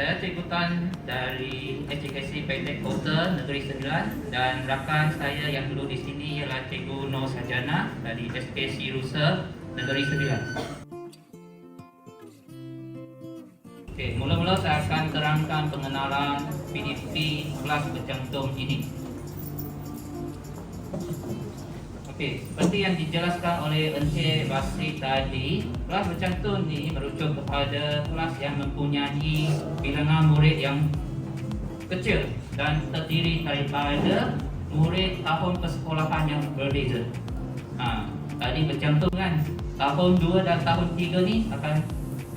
saya Cikgu Tan dari SJKC Pendek Kota Negeri Sembilan, dan rakan saya yang dulu di sini ialah Cikgu Nur Sarjana dari SKC Rusa Negeri Sembilan. Okey, mula-mula saya akan terangkan pengenalan PDP kelas bercantum ini. Okey, seperti yang dijelaskan oleh Encik Basri tadi, kelas bercantum ini merujuk kepada kelas yang mempunyai bilangan murid yang kecil dan terdiri daripada murid tahun persekolahan yang berbeza. Tadi bercantum kan, tahun 2 dan tahun 3 ni akan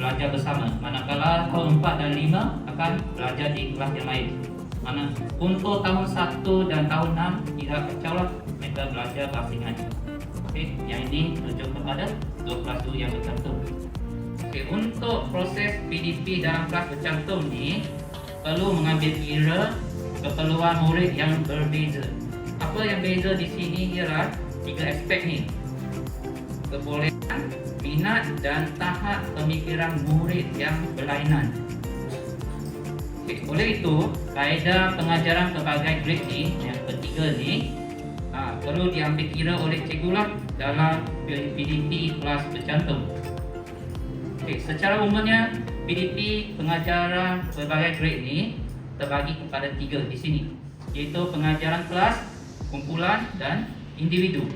belajar bersama, manakala tahun 4 dan 5 akan belajar di kelas yang lain. Untuk tahun 1 dan tahun 6 tidak kacau lah, mereka belajar basingan. Okey, yang ini merujuk kepada dua kelas dulu yang bercantum. Okey, untuk proses PDP dalam kelas bercantum ni perlu mengambil kira keperluan murid yang berbeza. Apa yang beza di sini ialah 3 aspek ni: kebolehan, minat dan tahap pemikiran murid yang berlainan. Oleh itu, kaedah pengajaran pelbagai grade ni, yang ketiga ni, perlu diambil kira oleh cikgu lah dalam PDP kelas bercantum. Secara umumnya PDP pengajaran pelbagai grade ni terbagi kepada 3 di sini, iaitu pengajaran kelas, kumpulan dan individu.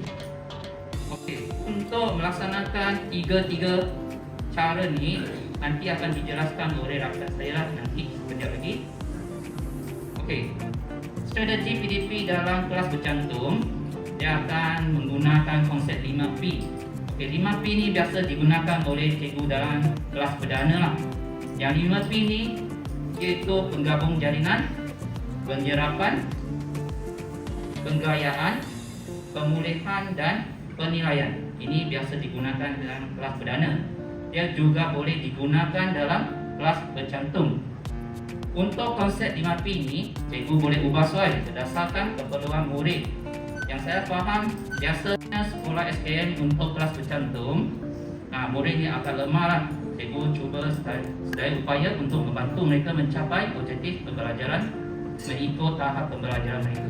Untuk melaksanakan 3 cara ni nanti akan dijelaskan oleh rakan saya lah nanti sekejap lagi. Strategi PDP dalam kelas bercantum, dia akan menggunakan konsep 5P. 5P ni biasa digunakan oleh cikgu dalam kelas perdana lah. Yang 5P ni iaitu penggabung jaringan, penyerapan, penggayaan, pemulihan dan penilaian. Ini biasa digunakan dalam kelas perdana. Dia juga boleh digunakan dalam kelas bercantum. Untuk konsep 5P ni, cikgu boleh ubah sesuai berdasarkan keperluan murid. Yang saya faham, biasanya sekolah SKM untuk kelas bercantum, murid ni akan lemah lah. Cikgu cuba sedaya upaya untuk membantu mereka mencapai objektif pembelajaran mengikut tahap pembelajaran mereka.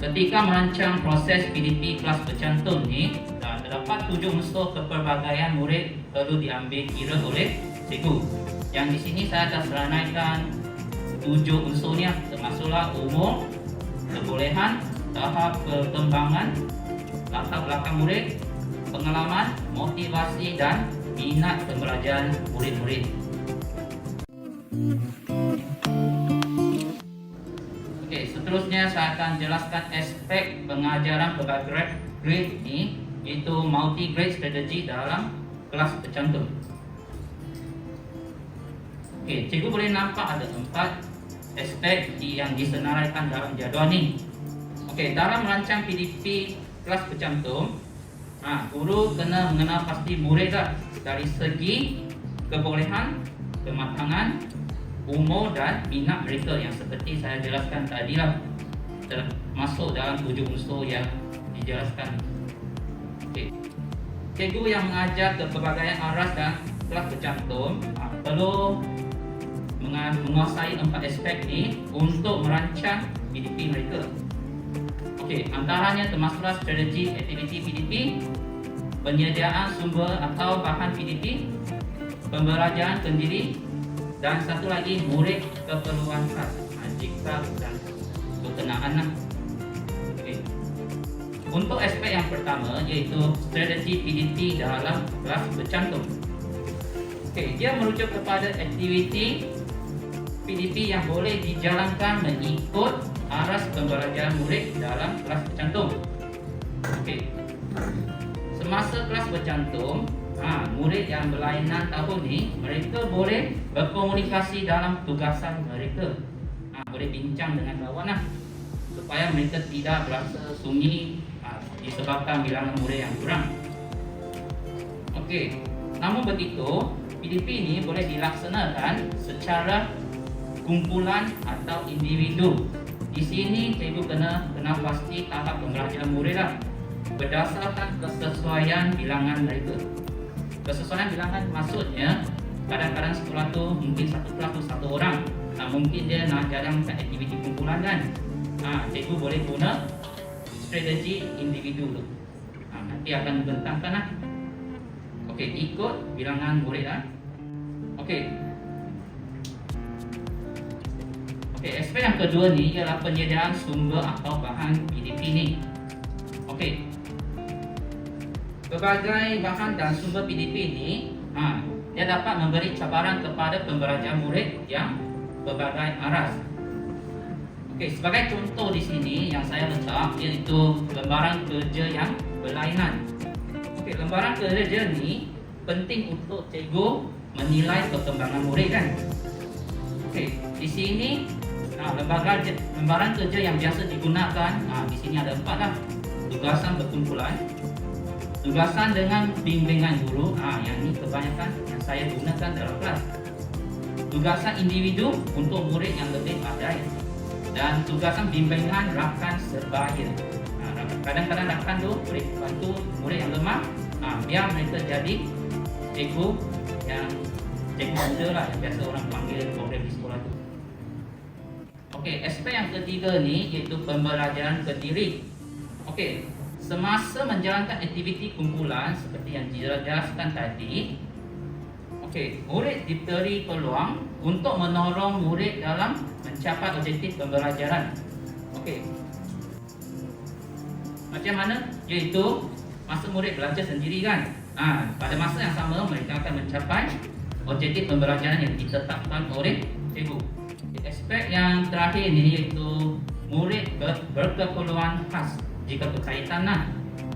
Ketika merancang proses PDP kelas bercantum ni, terdapat 7 unsur kepelbagaian murid perlu diambil kira oleh cikgu. Yang di sini saya akan seranaikan 7 unsur ni, termasuklah umur, kebolehan, tahap perkembangan, latar belakang murid, pengalaman, motivasi dan minat pembelajaran murid-murid. Seterusnya saya akan jelaskan aspek pengajaran pelbagai grade ni, iaitu multi grade strategi dalam kelas bercantum. Cikgu boleh nampak ada 4 aspek yang disenaraikan dalam jadual ni. Dalam merancang PDP kelas bercantum, guru kena mengenal pasti murid lah dari segi kebolehan, kematangan, umur dan minat mereka yang seperti saya jelaskan tadi lah, termasuk dalam 7 unsur yang dijelaskan. Cikgu yang mengajar kepelbagaian aras dan kelas bercantum perlu menguasai 4 aspek ni untuk merancang PDP mereka. Antaranya termasuklah strategi aktiviti PDP, penyediaan sumber atau bahan PDP, pembelajaran sendiri, dan satu lagi murid keperluan khas, jika dan berkenaan lah. Untuk aspek yang pertama, iaitu strategi PDP dalam kelas bercantum. Dia merujuk kepada aktiviti PDP yang boleh dijalankan mengikut aras pembelajaran murid dalam kelas bercantum. Semasa kelas bercantum, murid yang berlainan tahun ni, mereka boleh berkomunikasi dalam tugasan mereka. Boleh bincang dengan kawan lah, supaya mereka tidak berasa sunyi disebabkan bilangan murid yang kurang. Namun begitu, PDP ni boleh dilaksanakan secara kumpulan atau individu. Di sini cikgu kena pasti tahap pembelajaran murid lah, berdasarkan kesesuaian bilangan mereka. Kesesuaian bilangan maksudnya kadang-kadang sekolah tu mungkin satu kelas tu satu orang. Mungkin dia nak jalankan aktiviti kumpulan kan. Cikgu boleh guna strategi individu tu. Nanti akan dibentangkan lah. Okey, ikut bilangan murid lah. Okey. Okey, aspek yang kedua ni ialah penyediaan sumber atau bahan PDP ni. Okey. Berbagai bahan dan sumber PDP ni, dia dapat memberi cabaran kepada pembelajar murid yang berbagai aras. Okey, sebagai contoh di sini yang saya letak iaitu lembaran kerja yang berlainan. Okey, lembaran kerja ni penting untuk cikgu menilai perkembangan murid kan. Okey, di sini lembaran kerja yang biasa digunakan, di sini ada 4 lah. Tugasan berkumpulan, tugasan dengan bimbingan guru, yang ni kebanyakan yang saya gunakan dalam kelas. Tugasan individu untuk murid yang lebih pandai, dan tugasan bimbingan rakan sebaya. Kadang-kadang rakan tu boleh bantu murid yang lemah, biar mereka jadi cikgu yang cikgu muda lah, yang biasa orang panggil program di sekolah tu. Okey, aspek yang ketiga ni iaitu pembelajaran berdiri. Okey, semasa menjalankan aktiviti kumpulan seperti yang dijelaskan tadi, okey, murid diberi peluang untuk menolong murid dalam mencapai objektif pembelajaran. Okey, macam mana? Iaitu masa murid belajar sendiri kan. Pada masa yang sama mereka akan mencapai objektif pembelajaran yang ditetapkan oleh cikgu. Aspek yang terakhir ni iaitu murid berkeperluan khas jika berkaitan lah.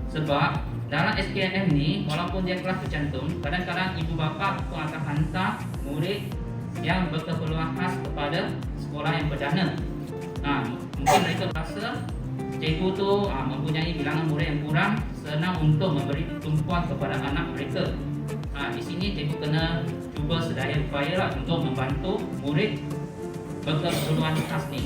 Sebab dalam SKM ni, walaupun dia kelas bercantum, kadang-kadang ibu bapa pun akan hantar murid yang berkeperluan khas kepada sekolah yang perdana. Mungkin mereka rasa cikgu tu mempunyai bilangan murid yang kurang, senang untuk memberi tumpuan kepada anak mereka. Di sini cikgu kena cuba sedaya upaya lah untuk membantu murid berkeperluan khas ni.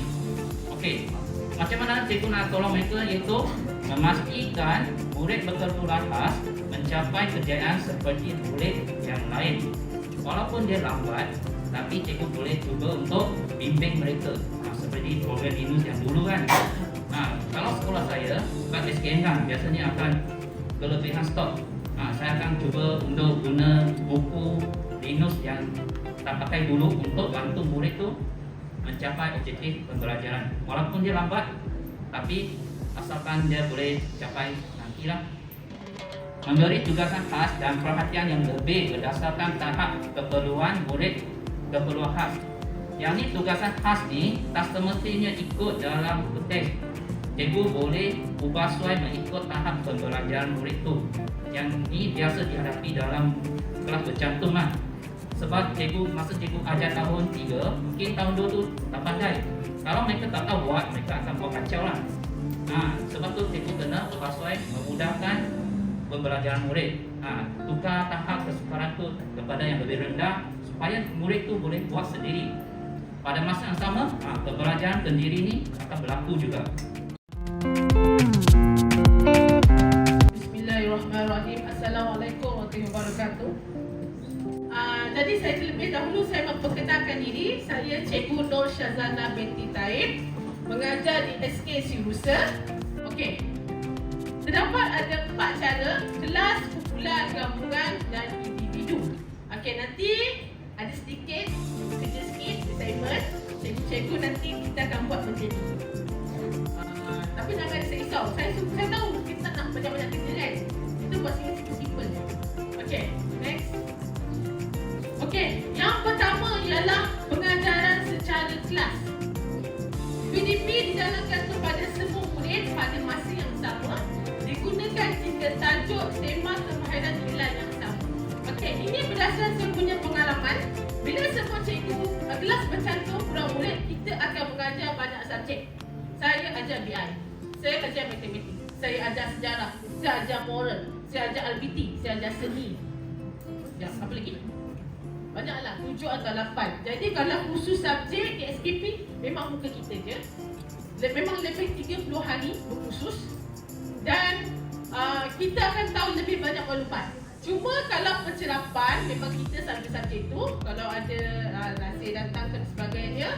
Okey, macam mana cikgu nak tolong mereka iaitu memastikan murid berkeperluan khas mencapai kejayaan seperti murid yang lain. Walaupun dia lambat, tapi cikgu boleh cuba untuk bimbing mereka, seperti program Linus yang dulu kan. Kalau sekolah saya, kat SKM kan, biasanya akan kelebihan stok. Saya akan cuba untuk guna buku Linus yang tak pakai dulu untuk bantu murid tu mencapai objektif pembelajaran. Walaupun dia lambat, tapi asalkan dia boleh capai nantilah. Memberi tugasan khas dan perhatian yang lebih berdasarkan tahap keperluan murid keperluan khas. Yang ni tugasan khas ni tak semestinya ikut dalam teks. Cikgu boleh ubah sesuai mengikut tahap pembelajaran murid tu. Yang ni biasa dihadapi dalam kelas bercantum lah. Sebab masa cikgu ajar tahun 3, mungkin tahun 2 tu tak pandai. Kalau mereka tak tahu buat, mereka akan buat kacau lah. Sebab tu cikgu kena ubah sesuai memudahkan pembelajaran murid. Tukar tahap kesukaran tu kepada yang lebih rendah supaya murid tu boleh buat sendiri. Pada masa yang sama, pembelajaran sendiri ni akan berlaku juga. Bismillahirrahmanirrahim. Assalamualaikum warahmatullahi wabarakatuh. Jadi saya terlebih dahulu saya memperkenalkan diri. Saya Cikgu Nur Syazana binti Taib, mengajar di SK Sirusa. Okey. Terdapat ada 4 cara: kelas, kumpulan, gabungan dan individu. Okey, nanti ada sedikit kerja sikit assignment. Cikgu nanti kita akan buat macam ni. Tapi jangan risau. Saya tahu kita nak banyak-banyak kerja kan. Kita buat simple. Okey, next. Okey, yang pertama ialah pengajaran secara kelas. PDP dijalankan kepada semua murid pada masa yang sama. Digunakan 3 tajuk tema kemahiran nilai yang sama. Okey, ini berdasarkan saya punya pengalaman. Bila semua cikgu kelas bercantum kurang murid, kita akan mengajar banyak subjek. Saya ajar BI, saya ajar matematik, saya ajar sejarah, saya ajar moral, saya ajar LBT, saya ajar seni. Apa lagi? Banyaklah, 7 atau 8. Jadi kalau khusus subjek di SKP, memang muka kita je. Memang lebih 30 hari berkhusus. Dan kita akan tahu lebih banyak maklumat. Cuma kalau pencerapan memang kita subjek-subjek tu kalau ada nasir datang dan sebagainya,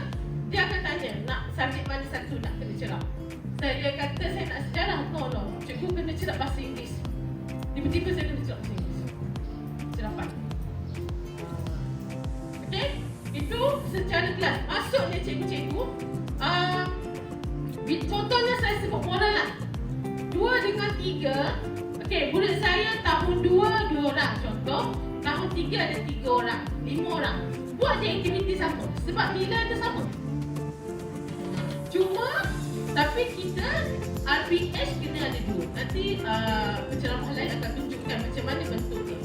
dia akan tanya nak subjek mana satu nak kena cerap. Saya kata saya nak sejarah, no, cikgu kena cerap bahasa Inggeris. Tiba-tiba saya kena cerap bahasa Inggeris. Cerapan. Okey, itu secara kelas. Masuknya cikgu-cikgu, contohnya saya sebut moral lah. 2 dengan 3. Okey, murid saya tahun 2 orang contoh, tahun 3 ada 3 orang, 5 orang. Buat je aktiviti sama sebab nilai itu sama. Cuma tapi kita RPH kena ada 2. Nanti penceramah lain akan tunjukkan macam mana bentuknya.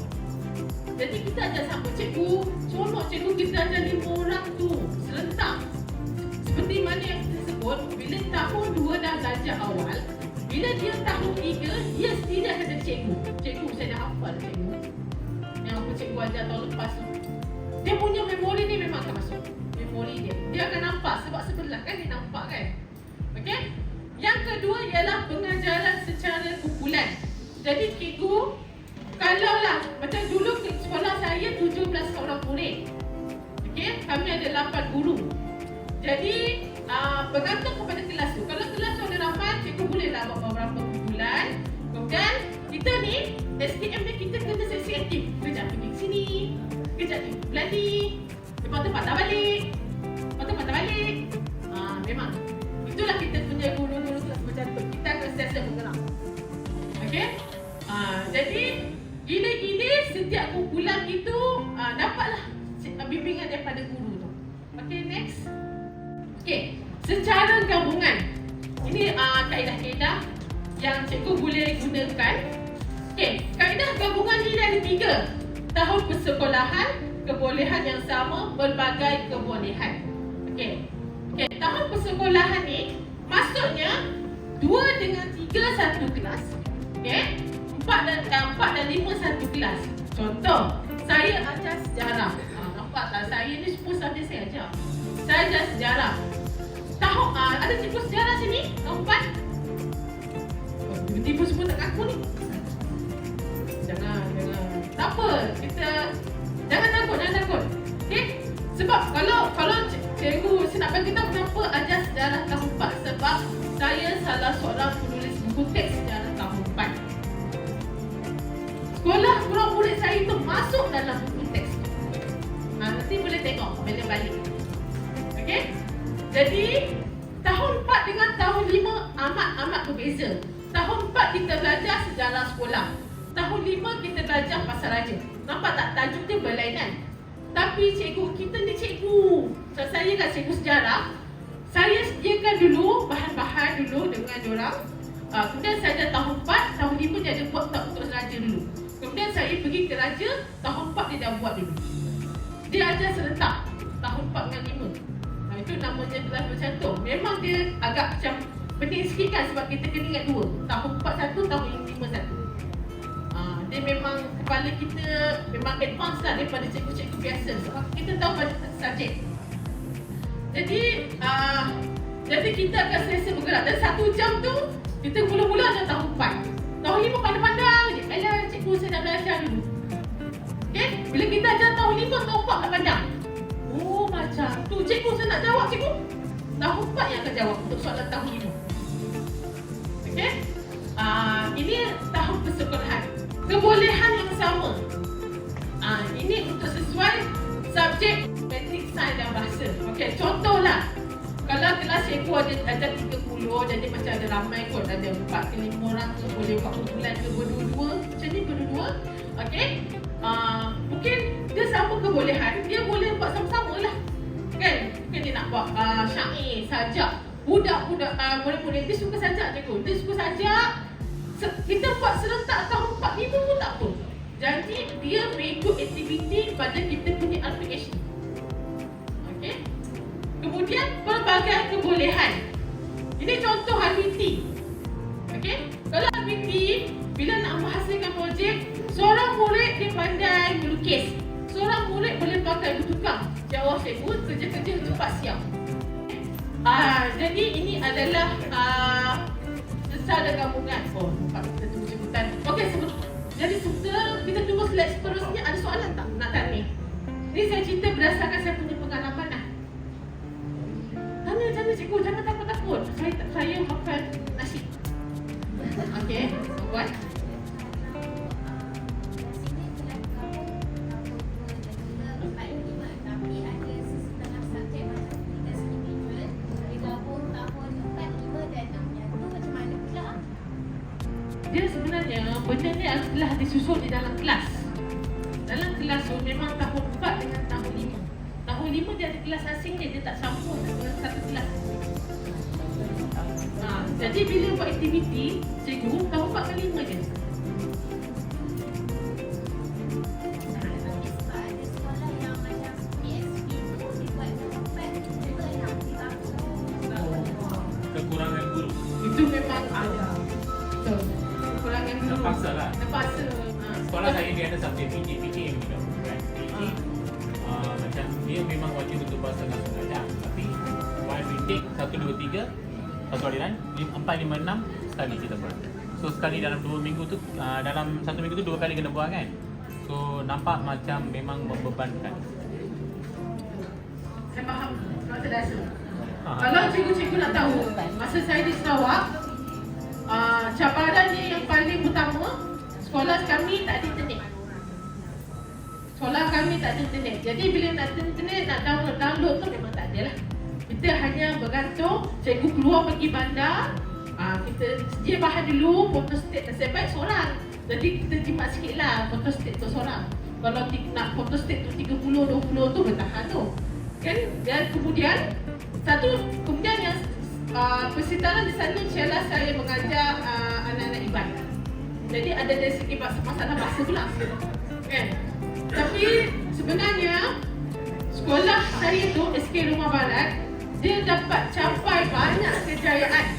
Jadi kita ajar sama cikgu, contoh cikgu kita ajar 5 orang tu serentak. Seperti mana yang kita sebut, bila tahun 2 dah belajar awal, bila dia tahun 3, dia sendiri akan jadi cikgu. Cikgu, saya dah hafal cikgu. Yang apa cikgu ajar tahun lepas tu. Dia punya memori ni memang akan masuk. Memori dia. Dia akan nampak sebab sebelah kan dia nampak kan. Okey? Yang kedua ialah pengajaran secara kumpulan. Jadi cikgu, kalaulah macam dulu sekolah saya 17 orang murid. Okey, kami ada 8 guru. Jadi bergantung kepada kelas tu. Kalau kelas tu ada ramai, cikgu bolehlah buat beberapa kumpulan. Kemudian kita ni STM ni kita kena sesi aktif. Kejap pergi ke sini, kejap pergi bulan ni, lepas tu patah balik, lepas tu patah balik. Memang itulah kita punya guru-guru kelas macam tu. Kita akan sentiasa bergerak. Okey? Jadi gila-gila setiap kumpulan itu dapatlah bimbingan daripada guru tu. Okey, next. Okey, secara gabungan. Ini kaedah-kaedah yang cikgu boleh gunakan. Okey, kaedah gabungan ni ada 3. Tahun persekolahan, kebolehan yang sama, pelbagai kebolehan. Okey. Okey, tahun persekolahan ni maksudnya 2 dengan 3 satu kelas. Okey. 4 dan 5 satu kelas. Contoh, saya ajar sejarah. Nampak tak? Saya ni semua subjek saya ajar. Saya ajar sejarah. Tahun ada cikgu sejarah sini, tahun 4. Tiba-tiba semua tak ngaku ni. Jangan. Tak apa, kita jangan takut. Okey? Sebab kalau cikgu saya nak bagi tahu kenapa ajar sejarah tahun 4. Sebab saya salah seorang penulis buku teks sejarah tahun 4. Sekolah guru murid saya itu masuk dalam buku teks. Nanti boleh tengok bila balik. Okey? Jadi tahun 4 dengan tahun 5 amat berbeza. Tahun 4 kita belajar sejarah sekolah. Tahun 5 kita belajar pasal raja. Nampak tak tajuk dia berlainan? Tapi cikgu kita ni cikgu. So, saya kan cikgu sejarah. Saya sediakan dulu bahan-bahan dulu dengan diorang. Kemudian saya ada tahun 4, tahun 5 dia ada buat tak untuk raja dulu. Kemudian saya pergi ke raja, tahun 4 dia dah buat dulu. Dia ajar serentak tahun 4 dengan 5. Itu namanya kelas bercantum. Memang dia agak macam penting sikit kan sebab kita kena ingat 2. Tahun 4 satu, tahun 5 satu. Dia memang kepala kita memang advance lah daripada cikgu-cikgu biasa sebab kita tahu pada subjek. Jadi kita akan selesa bergerak. Dan 1 jam tu kita mula-mula ada tahun 4. Tahun 5 pandang-pandang je. Alah cikgu saya dah belajar dulu. Okay? Bila kita ajar tahun 5, tahun 4 tak pandang. Oh macam tu cikgu saya nak jawab cikgu. Tahun 4 yang akan jawab untuk soalan tahun 5. Okay? Ini tahun persekolahan. Kebolehan yang sama. Ini untuk sesuai subjek metrik sains dan bahasa. Okey, contohlah. Kalau kelas cikgu ada 30, jadi macam ada ramai kot, ada 4 ke 5 orang tu boleh buat kumpulan ke berdua-dua. Macam ni berdua. Okey. Mungkin dia sama kebolehan, dia boleh buat sama-sama lah. Kan? Mungkin dia nak buat syair, sajak. Budak-budak murid-murid dia suka sajak cikgu. Dia suka sajak. Kita buat serentak tahun 4 pun tak apa. Jadi dia mengikut aktiviti pada kita punya RPH ni. Okey. Kemudian pelbagai kebolehan. Ini contoh aktiviti. Okey. Kalau aktiviti bila nak menghasilkan projek, seorang murid dia pandai melukis. Seorang murid boleh pakai bertukang. Jawab cikgu, kerja-kerja cepat siap. Jadi ini adalah secara gabungan. Nampak kita tunggu sebutan. Okey, Jadi kita tunggu slide seterusnya. Ada soalan tak nak tanya? Ni saya cerita berdasarkan saya punya pengalaman lah. Tanya cikgu, jangan takut-takut. Saya makan nasi. Okey, buat. Dia sebenarnya benda ni adalah disusun di dalam kelas. Dalam kelas tu memang tahun 4 dengan tahun 5. Tahun 5 dia ada kelas asing dia tak sambung dengan satu kelas. Jadi bila buat aktiviti, cikgu tahun 4 ke 5 je. Kekurangan guru. Itu memang ada. Betul. Kekurangan guru. Terpaksa lah. Terpaksa. Sekolah saya dia ada subjek PKM juga kan. Macam dia memang wajib untuk bahasa langsung aja. Tapi one retake 1 2 3 satu aliran 4 5 6 sekali kita buat. So sekali dalam 2 minggu tu dalam 1 minggu tu 2 kali kena buat kan. So nampak macam memang membebankan. Saya faham. Tak terasa. Kalau cikgu-cikgu nak tahu, masa saya di Sarawak, cabaran dia yang paling utama, sekolah kami tak ada internet. Sekolah kami tak ada internet. Jadi bila nak internet, nak download tu memang tak ada lah. Kita hanya bergantung, cikgu keluar pergi bandar, kita sedia bahan dulu, photostat nasib baik seorang. Jadi kita jimat sikit lah photostat tu seorang. Kalau nak photostat tu 30-20 tu bertahan tu kan. Dan kemudian yang persitaran di sana ialah saya mengajar anak-anak IBAN. Jadi ada dari segi masalah bahasa pula kan. Tapi sebenarnya sekolah saya tu SK Rumah Barat dia dapat capai banyak kejayaan.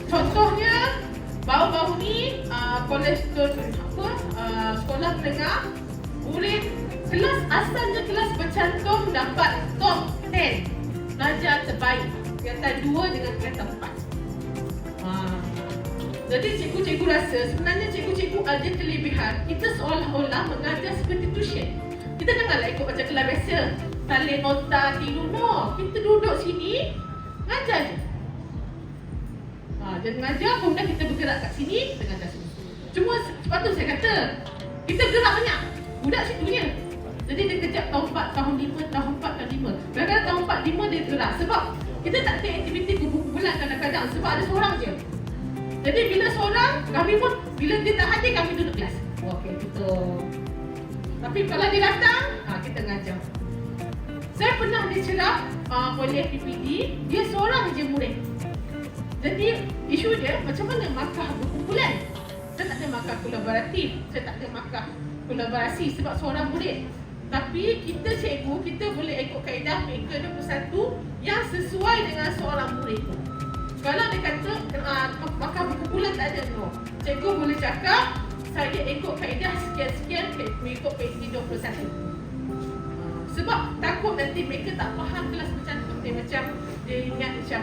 Contohnya baru-baru ni kolej sekolah menengah murid kelas asalnya kelas bercantum dapat top 10 pelajar terbaik tingkatan 2 dengan tingkatan 4. Jadi cikgu-cikgu rasa sebenarnya cikgu-cikgu ada kelebihan. Kita seolah-olah mengajar seperti tuition. Kita janganlah ikut macam kelas biasa salin nota, tiru, no. Kita duduk sini ngajar je. Dia mengajar, kemudian kita bergerak kat sini, kita ngajar sini. Cuma sepatutnya saya kata kita gerak banyak. Budak situnya. Jadi dia kejap tahun 4, tahun 5, tahun 4, tahun 5. Kadang-kadang tahun 4, 5 dia gerak. Sebab kita tak ada aktiviti berbulan kadang-kadang. Sebab ada seorang je. Jadi bila seorang, kami pun bila dia tak hadir, kami duduk kelas. Okey, betul. Tapi kalau dia datang, kita ngajar. Saya pernah dicerap oleh PPD, dia seorang je murid. Jadi isu dia macam mana markah berkumpulan. Saya tak ada markah kolaboratif, saya tak ada markah kolaborasi sebab seorang murid. Tapi kita cikgu, kita boleh ikut kaedah PK21 yang sesuai dengan seorang murid tu. Kalau dia kata markah berkumpulan tak ada, no. Cikgu boleh cakap saya ikut kaedah sekian-sekian mengikut PK21. Sebab takut nanti mereka tak faham kelas macam tu. Dia macam dia ingat macam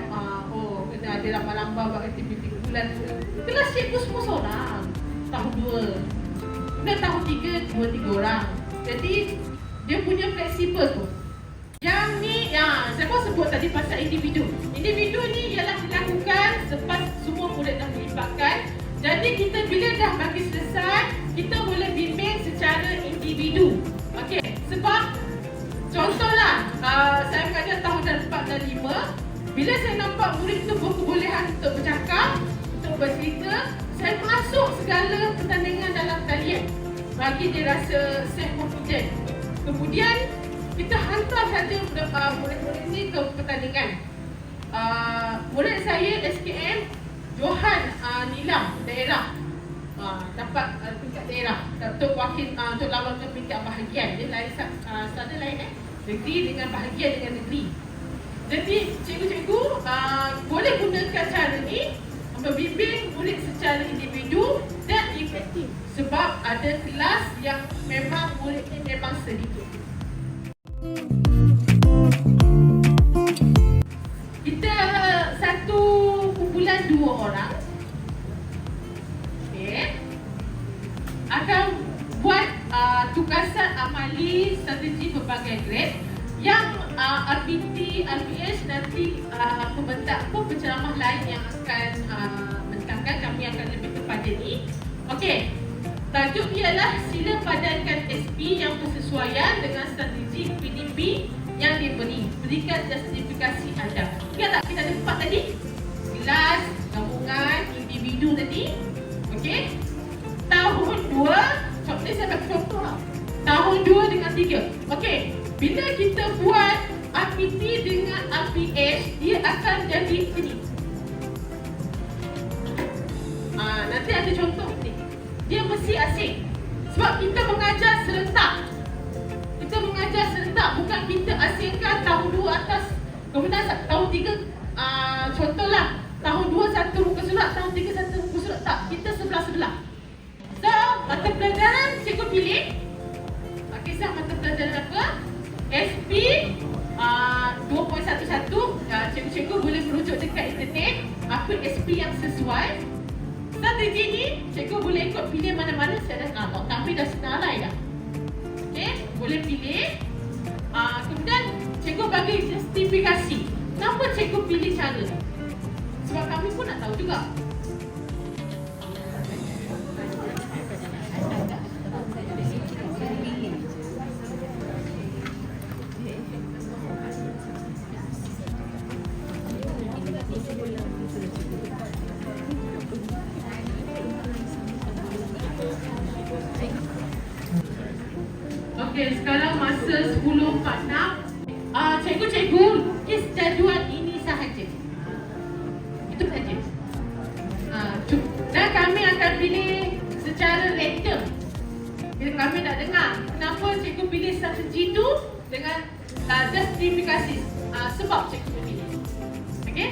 kena ada lamba-lamba buat aktiviti kumpulan. Kelas cikgu semua seorang. Tahun 2. Dan tahun 3, 2-3 orang. Jadi dia punya fleksibel tu. Yang ni, saya pun sebut tadi pasal individu. Individu ni ialah dilakukan selepas semua murid dah dilibatkan. Jadi kita bila dah bagi selesai, kita boleh bimbing secara individu. Okey, sebab contohlah, saya mengajar tahun 4 dan 5. Bila saya nampak murid tu berkebolehan untuk bercakap, untuk bercerita, saya masuk segala pertandingan dalam talian bagi dia rasa self-confident. Kemudian kita hantar saja murid-murid ni ke pertandingan. Murid saya SKM Johan Nilam daerah, dapat tingkat daerah untuk wakil untuk lawan ke peringkat bahagian. Dia lain sana lain negeri dengan bahagian dengan negeri. Jadi cikgu-cikgu boleh gunakan cara ni membimbing murid secara individu dan efektif sebab ada kelas yang memang murid ni memang sedikit. Kita satu kumpulan 2 orang. Okey. ahli strategi berbagai grade. Yang RBT, RBH nanti pembentak pun penceramah lain yang akan bentangkan, kami akan lebih kepada ni. Okey, tajuk ialah sila padankan SP yang bersesuaian dengan strategi PDP yang diberi. Berikan justifikasi anda. Ingat tak kita ada 4 tadi? Kelas, gabungan, individu tadi. Okey. Tahun 2, ni saya bagi contoh lah. Tahun 2 dengan 3. Okey. Bila kita buat RPT dengan RPH, dia akan jadi ini. Nanti ada contoh ni. Dia mesti asing. Sebab kita mengajar serentak. Kita mengajar serentak, bukan kita asingkan tahun 2 atas. Kemudian tahun 3, contohlah. Tahun 2 satu muka surat, tahun 3 satu muka surat. Tak, kita sebelah-sebelah. So, mata pelajaran cikgu pilih. Tak kisah mata pelajaran apa. SP 2.11, cikgu-cikgu boleh merujuk dekat internet apa SP yang sesuai. Strategi ni cikgu boleh ikut pilih mana-mana. Saya dah tapi dah senarai dah. Okey, boleh pilih. Kemudian cikgu bagi justifikasi. Kenapa cikgu pilih cara ni? Sebab kami pun nak tahu juga. Okey, sekarang masa 10.46. Cikgu-cikgu lukis jadual ini sahaja. Itu sahaja. Dan kami akan pilih secara random. Bila kami nak dengar kenapa cikgu pilih strategi itu dengan justifikasi sebab cikgu pilih. Okey?